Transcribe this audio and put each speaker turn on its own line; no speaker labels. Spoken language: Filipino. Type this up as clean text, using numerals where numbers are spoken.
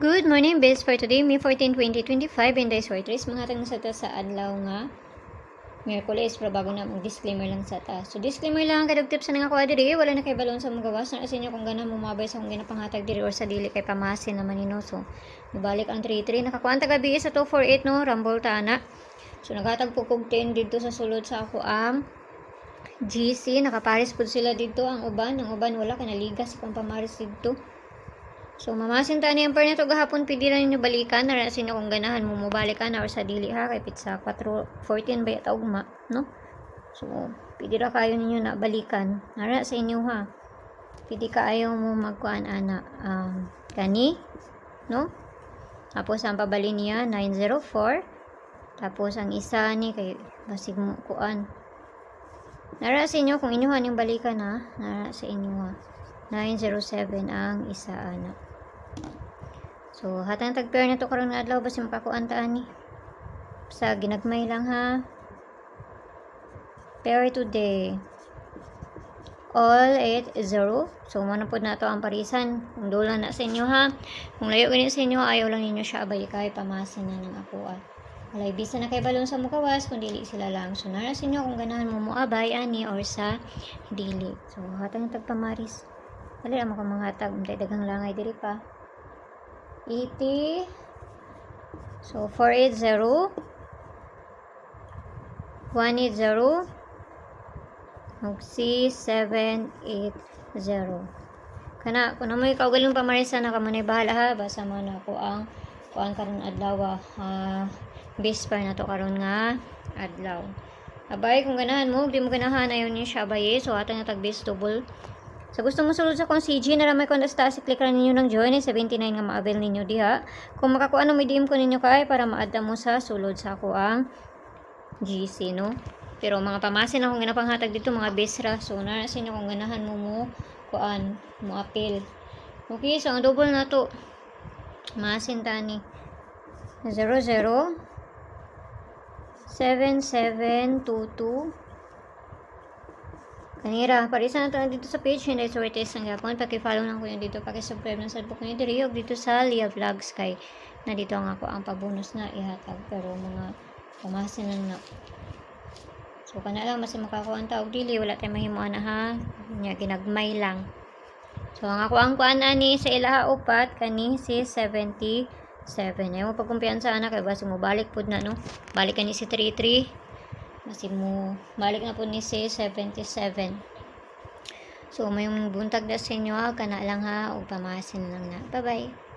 Good morning, best for today, May 14, 2025, and days for tres. Mga tang sa ta sa adlaw nga Miyerkules, pero bago na mag-disclaimer lang sa ta. So, disclaimer lang, kadug tips sa nga kuha diri, wala na kay balon sa mga gawas, na sa inyo kung gana mumabay sa kung ginapanghatag diri or sa dili kay pamasin naman nino. So, nibalik ang 3-3, nakakuan ta gabi sa 248 no, Rumble ta na. So, naghatag po kog 10 dito sa sulod sa ako ang GC, nakaparis po sila dito ang uban wala kanaliga sa pamaris dito. So, mamasin ta niyan pa nito gahapon, pwede rin ninyo balikan, na sa inyo kung ganahan mo mubalikan or sa dili ha, kay pizza 4:14 ba yata ugma, no? So, pwede ra kayo ninyo na balikan, nara sa inyo ha. Pwede ka ayaw mo magkuan ana, kani, no? Tapos ang pabali niya 904. Tapos ang isa ni kay basig mo kuan. Nara sa inyo kung inyuhan yung balikan ha, nara sa inyo ha. 907 ang isa ana. So, hatang tag-pair na to karon nga adlaw basi makakuan ta ani. Sa ginagmay lang ha. Pair today. All 8-0. So, muna po na to ang parisan. Kung dolan na sa inyo ha. Kung layo ganyan sa inyo, ayaw lang ninyo siya abay kay pamasin na ng ako. Walay bisa na kay balon sa mukawas kung dili sila lang. So, nara sa inyo kung ganahan mo abay ani or sa dili. So, hatang tagpamaris. Dali ang mga hatag. Dagang langay diri pa. 80. So, 480. 180. C780. Kana, kung naman ikaw galing pamarisa na kamanay bahala ha. Basa mo na ako ang kuan karon adlaw. Base pa na to karon nga adlaw. Abay, kung ganahan mo, di mo ganahan, ayaw niyo siya abay. So, atang natag base double. So, gusto mo sulod sa kung CG na ramay kung nasta, i-click lang ninyo ng join. 79 nga ma-avail ninyo diha. Kung makakuha na, may DM ko ninyo kay para ma-add mo sa sulod sa ako ang GC, no? Pero mga pamasin akong ginapanghatag dito, mga besra. So, narasin nyo kung ganahan mo kuan, mo appeal. Okay, so ang double na to. Masin tani. 00 7722. Kanira, parisa na to dito sa page, hindi sortes ng gapon. Paki-follow lang ko yun dito, paki-subscribe ng sa book nyo diri, dito sa Lia Vlogs kay na dito nga ako ang pabonus na ihatag. Pero mga pamasin na. So, kana lang, mas makakuha ang tawag dili, wala tayong mahimuan na ha. Nya, ginagmay lang. So, ang ako ang kuan ani sa ilaha upat, kani si 77. Ayaw mo pagkumpiyansa na, kaya basi mo balik po na, no? Balik ka ni si 33. Basi mo, balik na po ni si 77. So, may buntag na sa inyo, kana lang ha, o pamasin lang na. Bye-bye.